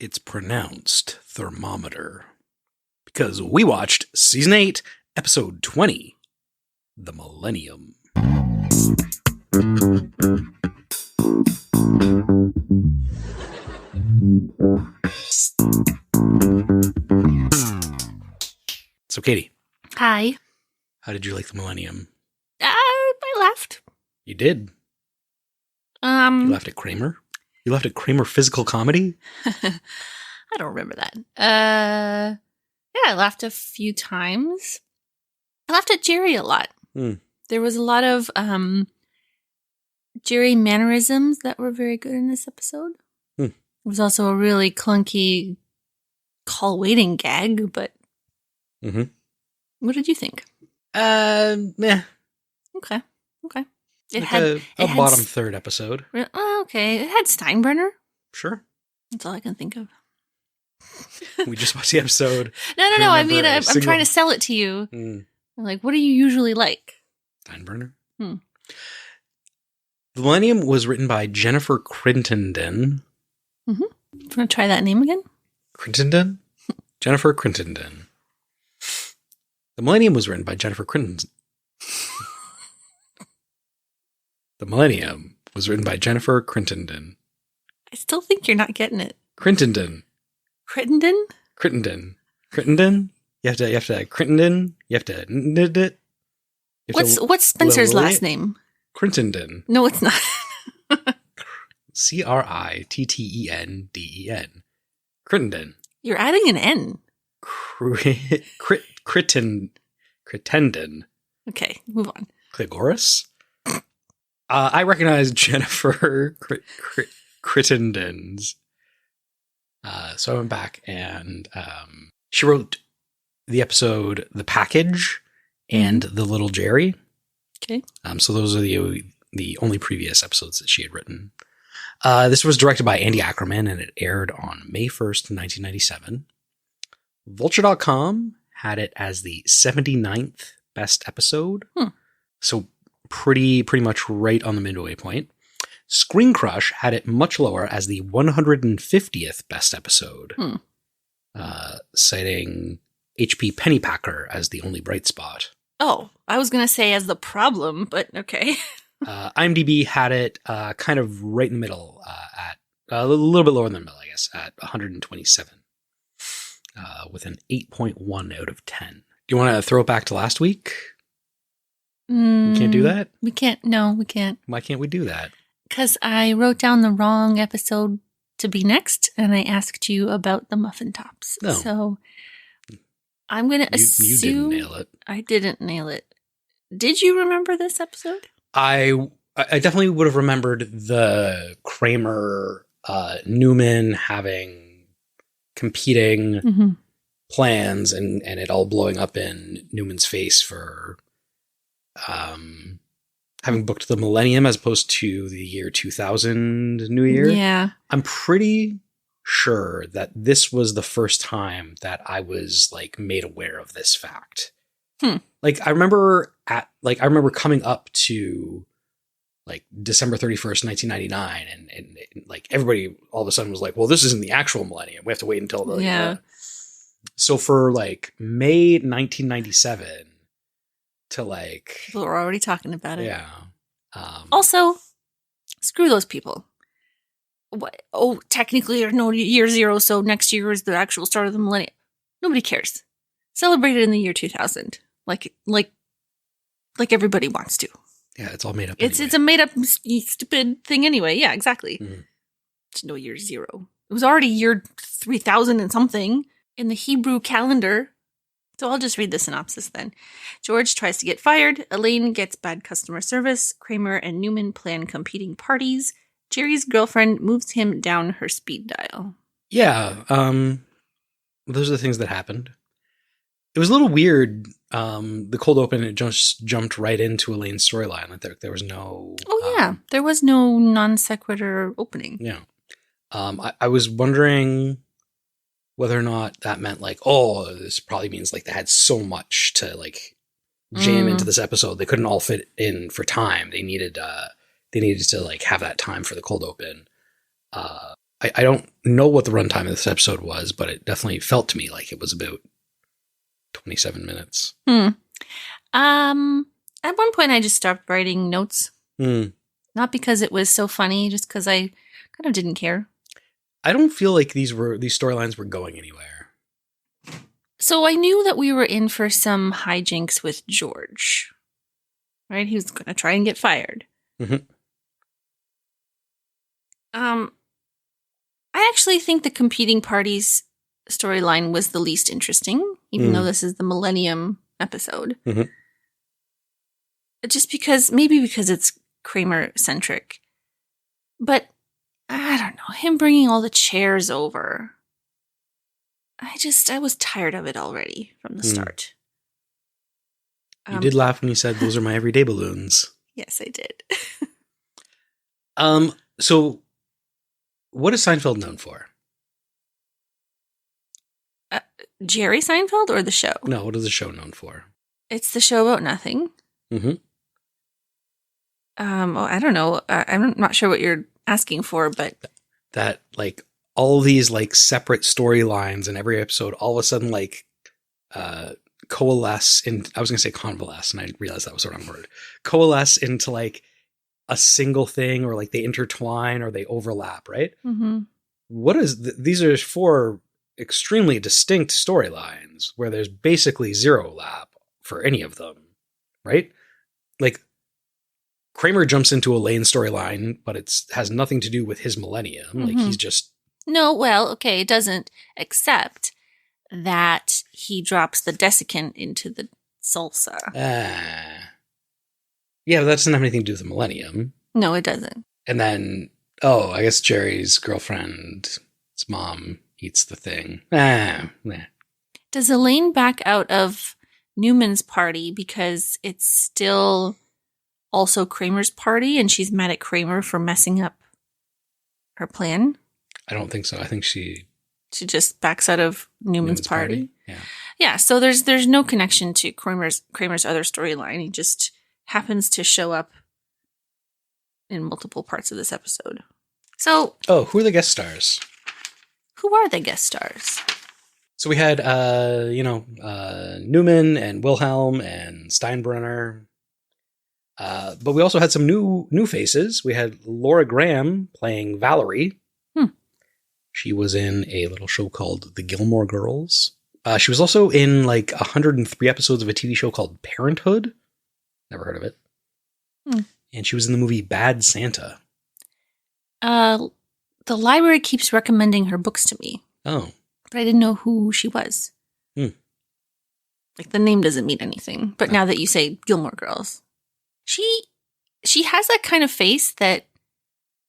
It's pronounced thermometer. Because we watched Season 8, Episode 20, The Millennium. So, Katie. Hi. How did you like The Millennium? I laughed. You did? You laughed at Kramer? You laughed at Kramer Physical Comedy? I don't remember that. Yeah, I laughed a few times. I laughed at Jerry a lot. There was a lot of Jerry mannerisms that were very good in this episode. It was also a really clunky call waiting gag, but what did you think? Meh. Okay. It like had a bottom third episode. Okay. It had Steinbrenner. Sure. That's all I can think of. We just watched the episode. No. I mean, I'm trying to sell it to you. I'm like, what do you usually like? Steinbrenner. The Millennium was written by Jennifer Crittenden. You want to try that name again? Crittenden? Jennifer Crittenden. The Millennium was written by Jennifer Crittenden. The Millennium was written by Jennifer Crittenden. I still think you're not getting it. Crittenden. Crittenden? Crittenden? You have to Crittenden. You have to. What's Spencer's last name? Crittenden. No, it's not. Crittenden. Crittenden. You're adding an N. Crittenden. Okay, move on. Cligoris? I recognize Jennifer Crittenden's. So I went back and she wrote the episode The Package and The Little Jerry. Okay. So those are the only previous episodes that she had written. This was directed by Andy Ackerman and it aired on May 1st, 1997. Vulture.com had it as the 79th best episode. So pretty much right on the midway point. Screen Crush had it much lower as the 150th best episode, citing H.P. Pennypacker as the only bright spot. Oh, I was going to say as the problem, but okay. IMDb had it kind of right in the middle, at a little bit lower than the middle, I guess, at 127, with an 8.1 out of 10. Do you want to throw it back to last week? We can't do that? We can't. No, we can't. Why can't we do that? Because I wrote down the wrong episode to be next, and I asked you about the muffin tops. No. So I'm going to assume... You didn't nail it. I didn't nail it. Did you remember this episode? I definitely would have remembered the Kramer, Newman having competing plans and it all blowing up in Newman's face for having booked the Millennium as opposed to the year 2000 New Year. Yeah. I'm pretty sure that this was the first time that I was like made aware of this fact. Like I remember coming up to like December 31st, 1999 and like everybody all of a sudden was like, well, this isn't the actual Millennium. We have to wait until the So for like May 1997 to like people are already talking about it. Yeah. Also, screw those people. What? Oh, technically there's no year zero, so next year is the actual start of the Millennium. Nobody cares. Celebrate it in the year 2000. Like everybody wants to. Yeah, it's all made up. It's a made up stupid thing anyway. Yeah, exactly. It's no year zero. It was already year 3000 and something in the Hebrew calendar. So I'll just read the synopsis then. George tries to get fired. Elaine gets bad customer service. Kramer and Newman plan competing parties. Jerry's girlfriend moves him down her speed dial. Yeah, those are the things that happened. It was a little weird. The cold open, it just jumped right into Elaine's storyline. Like there was no... Oh, yeah. There was no non sequitur opening. Yeah. I was wondering whether or not that meant like, oh, this probably means like they had so much to like jam into this episode. They couldn't all fit in for time. They needed to like have that time for the cold open. I don't know what the runtime of this episode was, but it definitely felt to me like it was about 27 minutes. At one point I just stopped writing notes. Not because it was so funny, just because I kind of didn't care. I don't feel like these storylines were going anywhere. So I knew that we were in for some hijinks with George. Right? He was going to try and get fired. Mm-hmm. I actually think the competing parties storyline was the least interesting, even though this is the Millennium episode. Mm-hmm. Just because it's Kramer-centric. But, I don't know, him bringing all the chairs over. I was tired of it already from the start. You did laugh when you said, those are my everyday balloons. Yes, I did. So, what is Seinfeld known for? Jerry Seinfeld or the show? No, what is the show known for? It's the show about nothing. Mm-hmm. I don't know. I'm not sure what you're asking for, but that like all these like separate storylines in every episode all of a sudden like coalesce in. I was going to say convalesce, and I realized that was the wrong word. Coalesce into like a single thing, or like they intertwine or they overlap, right? Mm-hmm. What is these are 4 extremely distinct storylines where there's basically zero overlap for any of them, right? Like Kramer jumps into Elaine's storyline, but it has nothing to do with his Millennium. Mm-hmm. Like he's just it doesn't, except that he drops the desiccant into the salsa. Yeah, but that doesn't have anything to do with the Millennium. No, it doesn't. And then, I guess Jerry's girlfriend's mom eats the thing. Does Elaine back out of Newman's party because it's still also Kramer's party and she's mad at Kramer for messing up her plan? I don't think so. I think she just backs out of Newman's party. Yeah. Yeah, so there's no connection to Kramer's other storyline. He just happens to show up in multiple parts of this episode. So, who are the guest stars? Who are the guest stars? So we had Newman and Wilhelm and Steinbrenner. But we also had some new faces. We had Laura Graham playing Valerie. She was in a little show called The Gilmore Girls. She was also in like 103 episodes of a TV show called Parenthood. Never heard of it. And she was in the movie Bad Santa. The library keeps recommending her books to me. Oh. But I didn't know who she was. Like the name doesn't mean anything. But now that you say Gilmore Girls, she has that kind of face that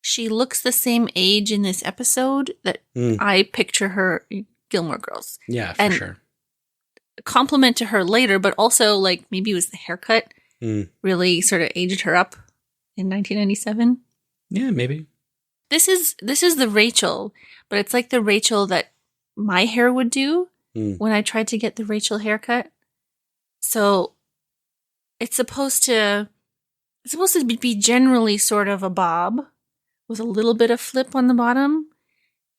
she looks the same age in this episode that I picture her in Gilmore Girls. Yeah, for sure. Compliment to her later, but also like maybe it was the haircut really sort of aged her up in 1997. Yeah, maybe. This is the Rachel, but it's like the Rachel that my hair would do when I tried to get the Rachel haircut. So it's supposed to be generally sort of a bob with a little bit of flip on the bottom.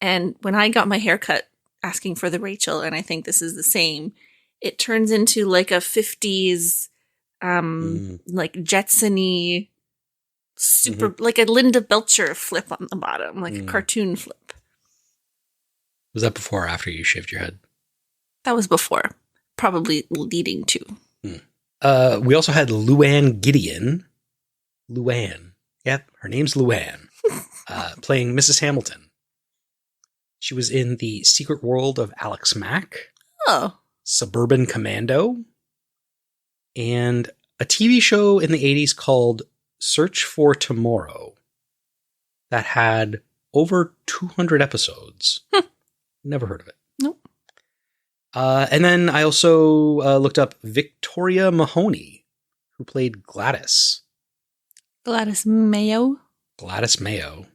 And when I got my haircut asking for the Rachel, and I think this is the same, it turns into like a 50s like Jetson-y super like a Linda Belcher flip on the bottom, like a cartoon flip. Was that before or after you shaved your head? That was before, probably leading to. We also had Luann Gideon. Luann. Yep, her name's Luann. Playing Mrs. Hamilton. She was in The Secret World of Alex Mack. Oh. Suburban Commando. And a TV show in the 80s called Search for Tomorrow that had over 200 episodes. Never heard of it. Nope. And then I also looked up Victoria Mahoney, who played Gladys. Gladys Mayo. Gladys Mayo.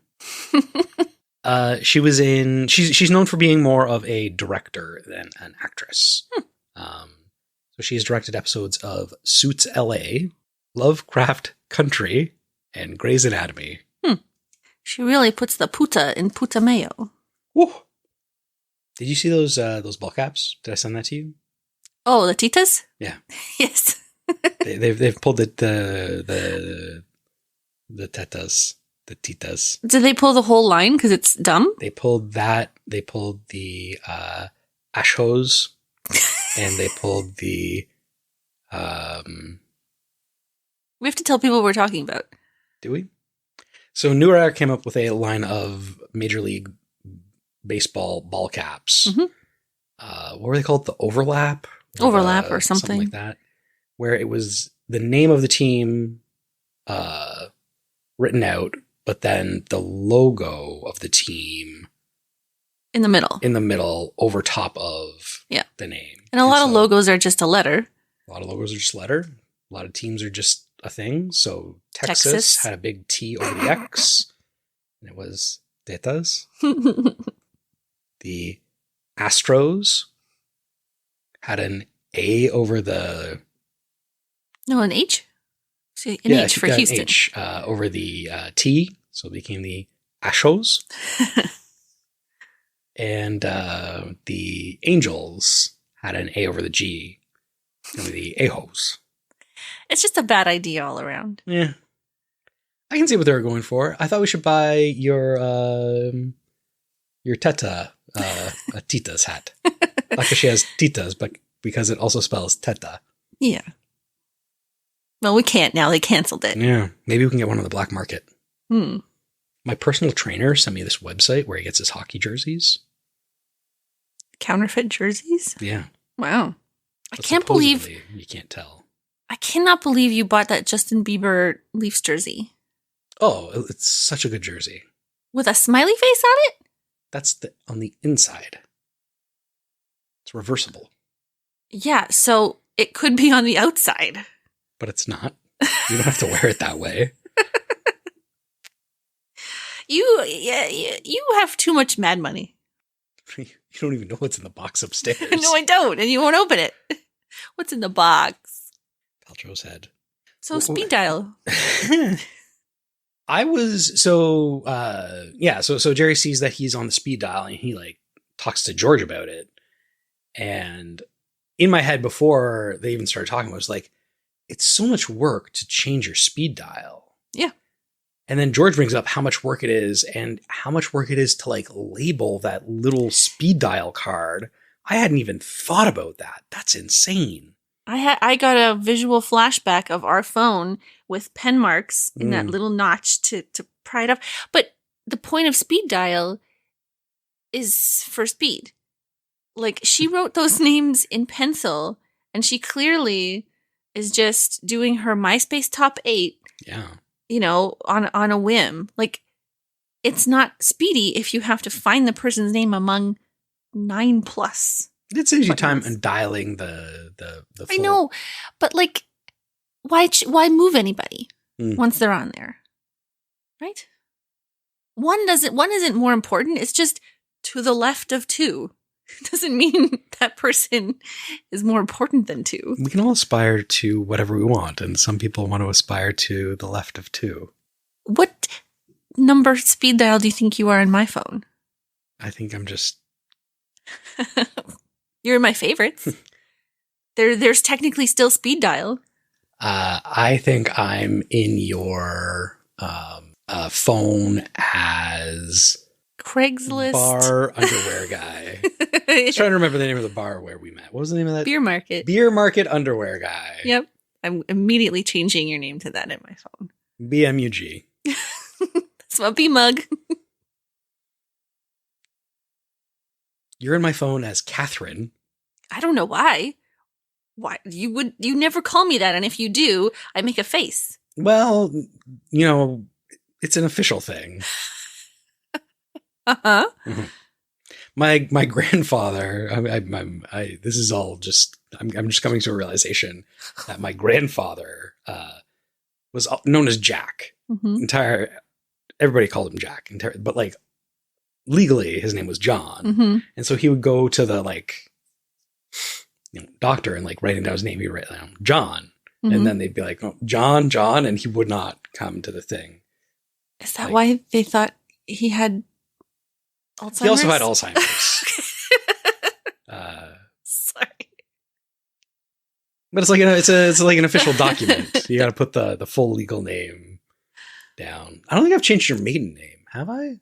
She's known for being more of a director than an actress. So she's directed episodes of Suits LA, Lovecraft Country, and Grey's Anatomy. She really puts the puta in puta mayo. Woo. Did you see those ball caps? Did I send that to you? Oh, the titas? Yeah. Yes. they've pulled the tetas, the titas. Did they pull the whole line because it's dumb? They pulled that. They pulled the ashos, and they pulled the. We have to tell people what we're talking about. Do we? So New Era came up with a line of Major League Baseball ball caps. Mm-hmm. What were they called? The overlap? Overlap or something like that. Where it was the name of the team written out, but then the logo of the team in the middle over top of the name. And a lot of logos are just a letter. A lot of logos are just letter. A lot of teams are just a thing. So Texas had a big T over the X, and it was Tetas. The Astros had an A over the... No, an H? So an H for Houston. An H over the T, so it became the Ashos. And the Angels had an A over the G, and the Ajos. It's just a bad idea all around. Yeah. I can see what they were going for. I thought we should buy your Teta, a Tita's hat. Not because she has Titas, but because it also spells Teta. Yeah. Well, we can't now. They canceled it. Yeah. Maybe we can get one on the black market. My personal trainer sent me this website where he gets his hockey jerseys. Counterfeit jerseys? Yeah. Wow. But I can't believe... You can't tell. I cannot believe you bought that Justin Bieber Leafs jersey. Oh, it's such a good jersey. With a smiley face on it? That's on the inside. It's reversible. Yeah, so it could be on the outside. But it's not. You don't have to wear it that way. You have too much mad money. You don't even know what's in the box upstairs. No, I don't, and you won't open it. What's in the box? Paltrow's head. So speed dial. So Jerry sees that he's on the speed dial and he like talks to George about it. And in my head before they even started talking, I was like, it's so much work to change your speed dial. Yeah. And then George brings up how much work it is and how much work it is to like label that little speed dial card. I hadn't even thought about that. That's insane. I got a visual flashback of our phone with pen marks in that little notch to pry it up. But the point of speed dial is for speed. Like, she wrote those names in pencil, and she clearly is just doing her MySpace top 8. Yeah. On a whim. Like, it's not speedy if you have to find the person's name among 9+. It saves you time in dialing the full. I know, but like, why move anybody once they're on there, right? One isn't more important. It's just to the left of 2. It doesn't mean that person is more important than 2. We can all aspire to whatever we want, and some people want to aspire to the left of 2. What number speed dial do you think you are in my phone? I think I'm just... You're in my favorites. There's technically still speed dial. I think I'm in your phone as Craigslist bar underwear guy. I was trying to remember the name of the bar where we met. What was the name of that? Beer Market. Beer Market underwear guy. Yep. I'm immediately changing your name to that in my phone. BMUG. That's my B mug. You're in my phone as Catherine. I don't know why. Why you never call me that, and if you do, I make a face. Well, it's an official thing. Uh-huh. Mm-hmm. My grandfather. This is all just. I'm just coming to a realization that my grandfather was known as Jack. Mm-hmm. Everybody called him Jack. But like legally, his name was John, mm-hmm. and so he would go to the doctor and like writing down his name. He'd write down John, mm-hmm. and then they'd be like, oh, John, and he would not come to the thing. Is that why they thought he had Alzheimer's? He also had Alzheimer's. Sorry. But it's like it's like an official document. You got to put the full legal name down. I don't think I've changed your maiden name, have I?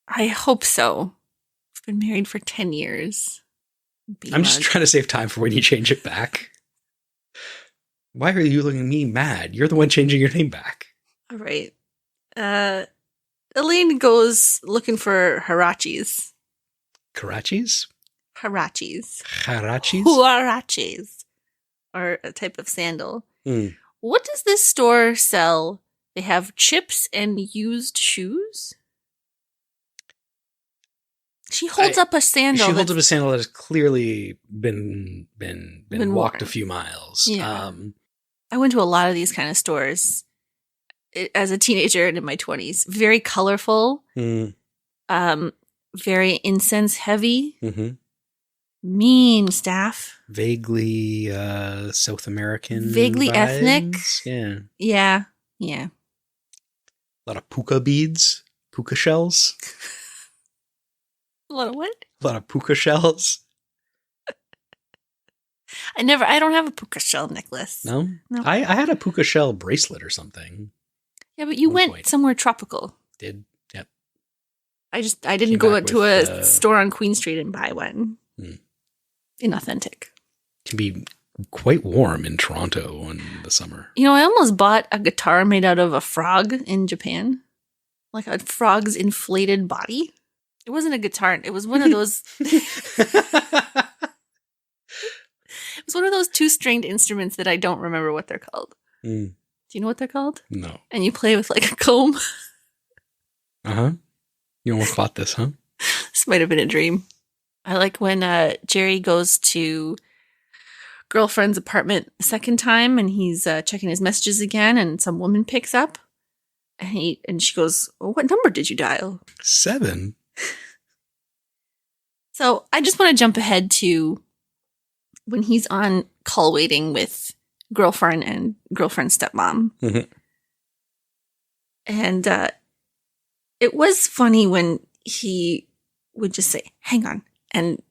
I hope so. I've been married for 10 years. I'm just trying to save time for when you change it back. Why are you looking at me mad? You're the one changing your name back. All right. Elaine goes looking for huaraches. Karachis? Huaraches. Huaraches? Huaraches are a type of sandal. What does this store sell? They have chips and used shoes? She holds up a sandal. She holds up a sandal that has clearly been walked worn. a few miles. Yeah. I went to a lot of these kind of stores as a teenager and in my 20s. Very colorful. Very incense heavy. Mm-hmm. Mean staff. Vaguely South American. Vaguely vibes. ethnic. Yeah. Yeah. A lot of puka beads. Puka shells. A lot of what? A lot of puka shells. I don't have a puka shell necklace. No? No. I had a puka shell bracelet or something. Yeah, but you went somewhere tropical. Did. Yep. I didn't go to a store on Queen Street and buy one. Inauthentic. Can be quite warm in Toronto in the summer. You know, I almost bought a guitar made out of a frog in Japan. Like a frog's inflated body. It wasn't a guitar. It was one of those. It was one of those 2-stringed instruments that I don't remember what they're called. Do you know what they're called? No. And you play with like a comb. Uh-huh. You almost bought this, huh? This might have been a dream. I like when Jerry goes to girlfriend's apartment the second time and he's checking his messages again and some woman picks up and she goes, oh, what number did you dial? 7. So I just want to jump ahead to when he's on call waiting with girlfriend and girlfriend's stepmom. Mm-hmm. And it was funny when he would just say, hang on, and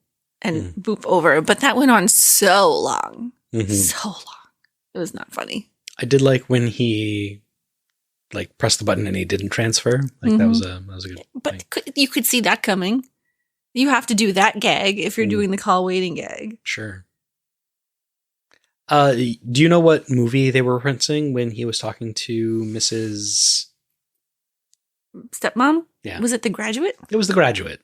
boop over. But that went on so long. Mm-hmm. So long. It was not funny. I did like when he like pressed the button and he didn't transfer. Like that was a good But you could see that coming. You have to do that gag if you're doing the call waiting gag. Sure. Do you know what movie they were referencing when he was talking to Mrs. Stepmom? Yeah. Was it The Graduate? It was The Graduate.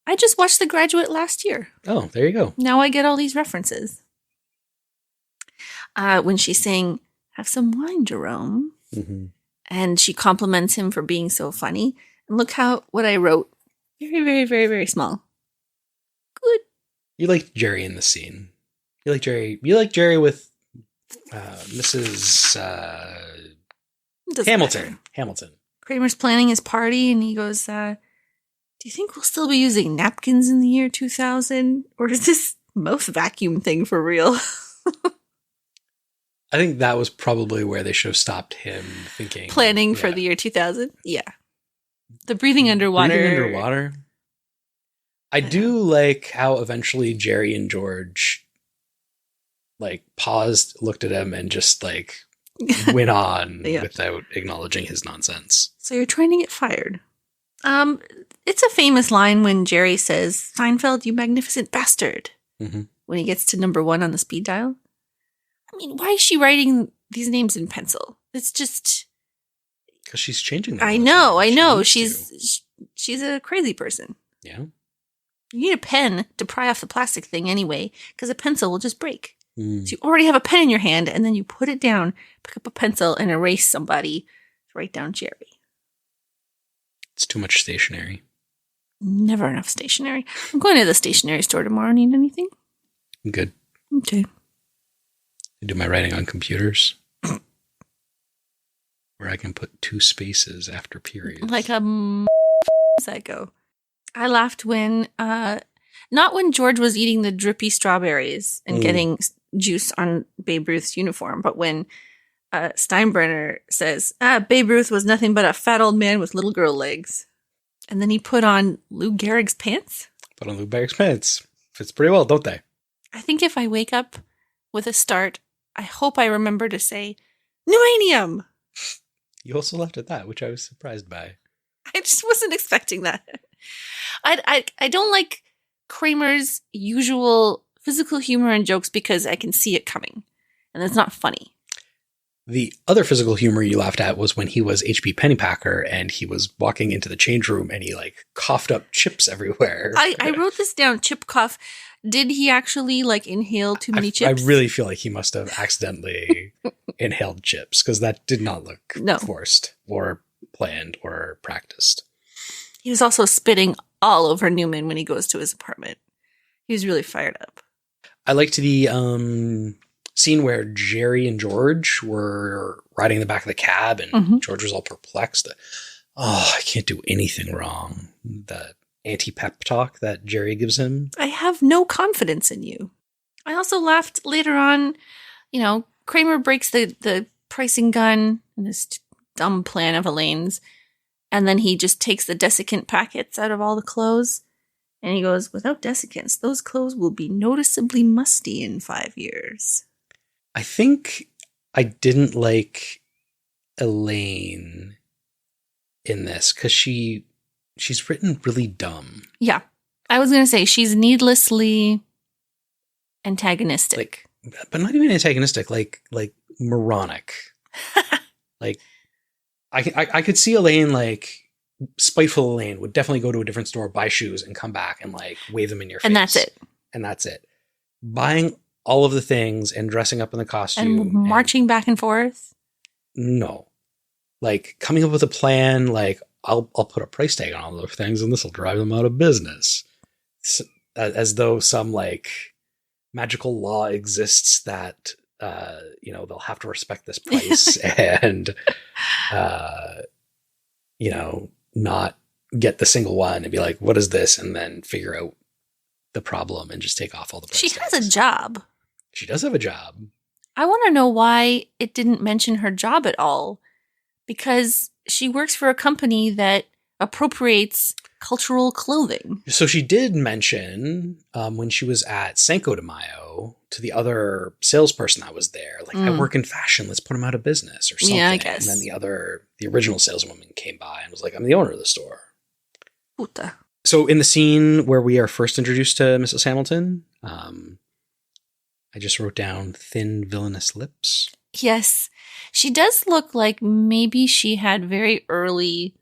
I just watched The Graduate last year. Oh, there you go. Now I get all these references. When she's saying, have some wine, Jerome. Mm-hmm. And she compliments him for being so funny. And look what I wrote. Very, very, very, very small. Good. You like Jerry in the scene. You like Jerry with Mrs. Hamilton. Hamilton. Kramer's planning his party and he goes, do you think we'll still be using napkins in the year 2000? Or is this mouth vacuum thing for real? I think that was probably where they should have stopped him thinking. Planning for the year 2000? Yeah. The breathing underwater. I do like how eventually Jerry and George like paused, looked at him, and just like went on without acknowledging his nonsense. So you're trying to get fired. It's a famous line when Jerry says, Seinfeld, you magnificent bastard. Mm-hmm. When he gets to number 1 on the speed dial. I mean, why is she writing these names in pencil? It's just... Because she's changing them. I know. She's a crazy person. Yeah. You need a pen to pry off the plastic thing anyway, because a pencil will just break. So you already have a pen in your hand, and then you put it down, pick up a pencil, and erase somebody. Write down Jerry. It's too much stationery. Never enough stationery. I'm going to the stationery store tomorrow. Need anything? Good. Okay. I do my writing on computers. Where I can put 2 spaces after periods. Like a psycho. I laughed when, not when George was eating the drippy strawberries and getting juice on Babe Ruth's uniform, but when Steinbrenner says, Babe Ruth was nothing but a fat old man with little girl legs. And then he put on Lou Gehrig's pants? Put on Lou Gehrig's pants. Fits pretty well, don't they? I think if I wake up with a start, I hope I remember to say, Millennium! You also left at that, which I was surprised by. I just wasn't expecting that. I don't like Kramer's usual physical humor and jokes because I can see it coming. And it's not funny. The other physical humor you laughed at was when he was H.P. Pennypacker and he was walking into the change room and he like coughed up chips everywhere. I wrote this down, chip cough. Did he actually like inhale too many chips? I really feel like he must have accidentally inhaled chips because that did not look forced or planned or practiced. He was also spitting all over Newman when he goes to his apartment. He was really fired up. I liked the scene where Jerry and George were riding in the back of the cab and George was all perplexed. Oh, I can't do anything wrong. That anti-pep talk that Jerry gives him. I have no confidence in you. I also laughed later on, Kramer breaks the pricing gun in this dumb plan of Elaine's. And then he just takes the desiccant packets out of all the clothes. And he goes, without desiccants, those clothes will be noticeably musty in 5 years. I think I didn't like Elaine in this because she's written really dumb. Yeah. I was going to say she's needlessly antagonistic. But not even antagonistic, like moronic. Like I could see Elaine, like spiteful Elaine would definitely go to a different store, buy shoes and come back and like wave them in your face. And that's it. Buying all of the things and dressing up in the costume. And marching back and forth. No. Like coming up with a plan, like I'll put a price tag on all those things and this will drive them out of business. As though some like magical law exists that, they'll have to respect this price and, not get the single one and be like, what is this? And then figure out the problem and just take off all the price She tags. has a job. She does have a job. I want to know why it didn't mention her job at all. Because she works for a company that appropriates cultural clothing. So she did mention when she was at Cinco de Mayo to the other salesperson that was there, like, I work in fashion, let's put them out of business or something. Yeah, I guess. And then the original saleswoman came by and was like, I'm the owner of the store. Puta. So in the scene where we are first introduced to Mrs. Hamilton, I just wrote down thin villainous lips. Yes. She does look like maybe she had very early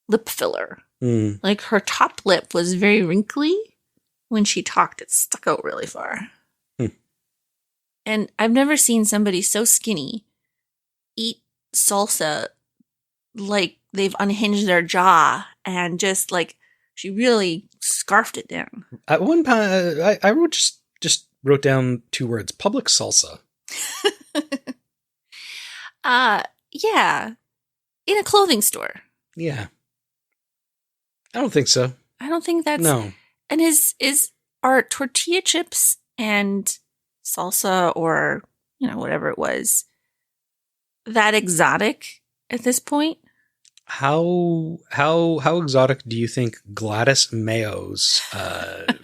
lip filler. Like her top lip was very wrinkly. When she talked, it stuck out really far. And I've never seen somebody so skinny eat salsa like they've unhinged their jaw and just like she really scarfed it down. At one point, I wrote just wrote down 2 words: public salsa. Yeah. In a clothing store. Yeah. I don't think so. I don't think that's... No. And are tortilla chips and salsa or, whatever it was, that exotic at this point? How exotic do you think Gladys Mayo's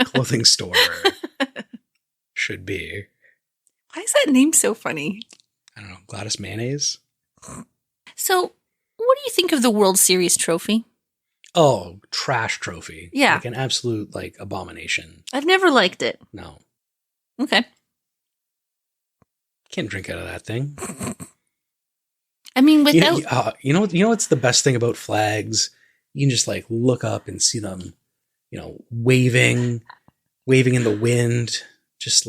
clothing store should be? Why is that name so funny? I don't know. Gladys Mayonnaise? So, what do you think of the World Series trophy? Oh, trash trophy. Yeah. Like an absolute, abomination. I've never liked it. No. Okay. Can't drink out of that thing. I mean, without... You know what's the best thing about flags? You can just, look up and see them, waving in the wind, just,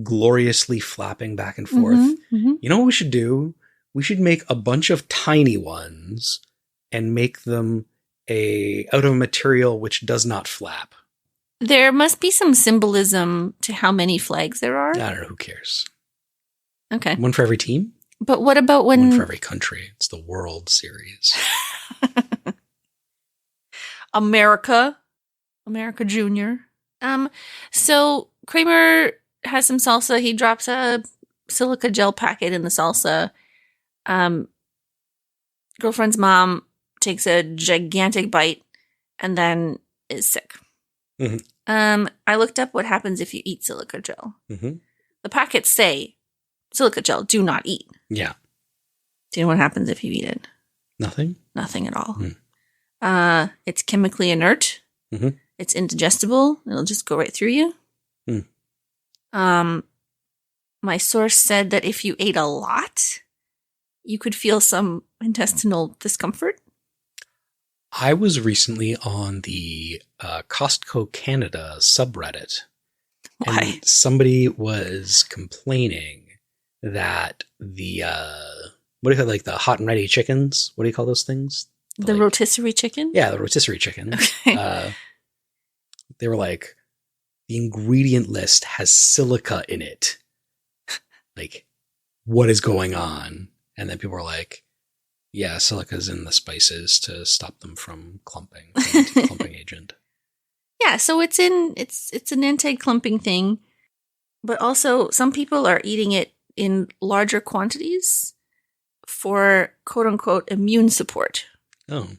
gloriously flapping back and forth. You know what we should do? We should make a bunch of tiny ones and make them out of a material which does not flap. There must be some symbolism to how many flags there are. I don't know. Who cares? Okay. One for every team? But what about when... One for every country. It's the World Series. America Junior. So Kramer has some salsa. He drops a silica gel packet in the salsa. Girlfriend's mom takes a gigantic bite, and then is sick. Mm-hmm. I looked up what happens if you eat silica gel. Mm-hmm. The packets say, silica gel, do not eat. Yeah. Do you know what happens if you eat it? Nothing? Nothing at all. It's chemically inert. Mm-hmm. It's indigestible. It'll just go right through you. My source said that if you ate a lot, you could feel some intestinal discomfort. I was recently on the Costco Canada subreddit. Why? And somebody was complaining that the, what do you call, like, the hot and ready chickens? What do you call those things? The rotisserie chicken? Yeah, the rotisserie chicken. Okay. They were like, the ingredient list has silica in it. Like, what is going on? And then people were like, yeah, silica's in the spices to stop them from clumping. Clumping agent. Yeah, so it's an anti-clumping thing, but also some people are eating it in larger quantities for quote-unquote immune support. Oh.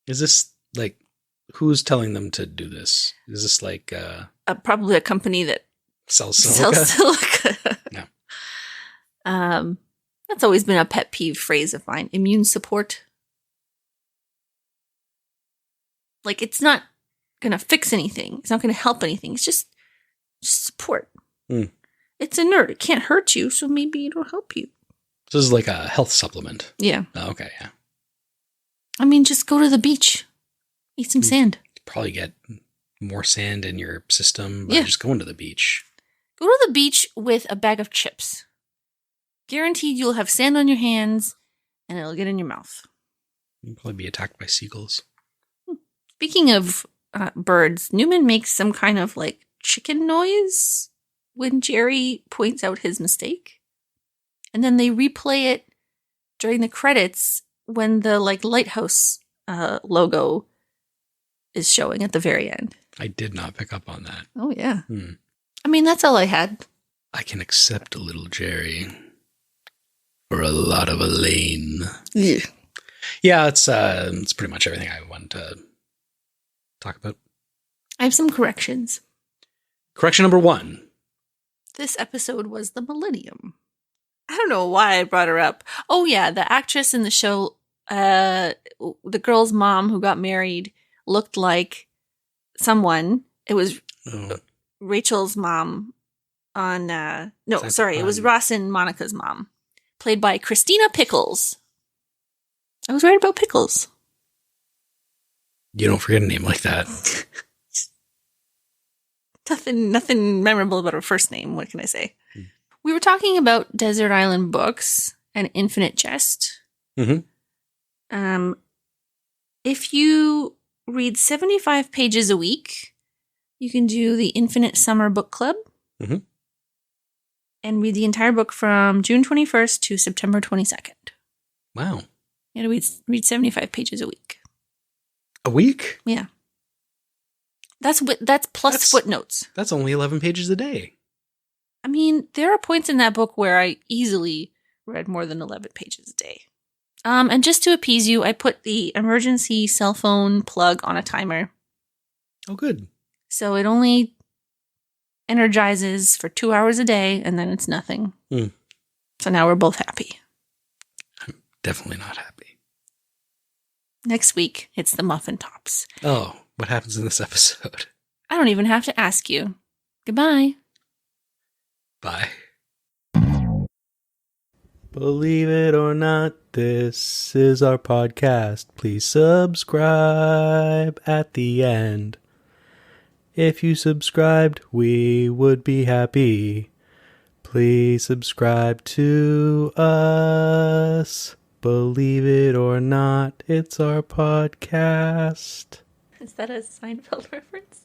Is this like, who's telling them to do this? Is this like probably a company that sells silica? Yeah. That's always been a pet peeve phrase of mine. Immune support. Like, it's not going to fix anything. It's not going to help anything. It's just support. It's inert. It can't hurt you, so maybe it'll help you. So this is like a health supplement. Yeah. Oh, okay, yeah. I mean, just go to the beach. Eat some sand. Probably get more sand in your system by just going to the beach. Go to the beach with a bag of chips. Guaranteed you'll have sand on your hands, and it'll get in your mouth. You'll probably be attacked by seagulls. Speaking of birds, Newman makes some kind of like chicken noise when Jerry points out his mistake. And then they replay it during the credits when the like lighthouse logo is showing at the very end. I did not pick up on that. Oh, yeah. I mean, that's all I had. I can accept a little Jerry for a lot of Elaine. Yeah, it's pretty much everything I wanted to talk about. I have some corrections. Correction number 1. This episode was the Millennium. I don't know why I brought her up. Oh, yeah, the actress in the show, the girl's mom who got married looked like someone. It was Rachel's mom on, it was Ross and Monica's mom, played by Christina Pickles. I was right about Pickles. You don't forget a name like that. Nothing memorable about her first name. What can I say? We were talking about Desert Island Books and Infinite Jest. Mm-hmm. If you read 75 pages a week, you can do the Infinite Summer Book Club. Mm-hmm. And read the entire book from June 21st to September 22nd. Wow. You got to read 75 pages a week. A week? Yeah. That's plus footnotes. That's only 11 pages a day. I mean, there are points in that book where I easily read more than 11 pages a day. And just to appease you, I put the emergency cell phone plug on a timer. Oh, good. So it only energizes for 2 hours a day, and then it's nothing. So now we're both happy. I'm definitely not happy. Next week, it's the Muffin Tops. Oh, what happens in this episode? I don't even have to ask you. Goodbye. Bye. Believe it or not, this is our podcast. Please subscribe at the end. If you subscribed, we would be happy. Please subscribe to us. Believe it or not, it's our podcast. Is that a Seinfeld reference?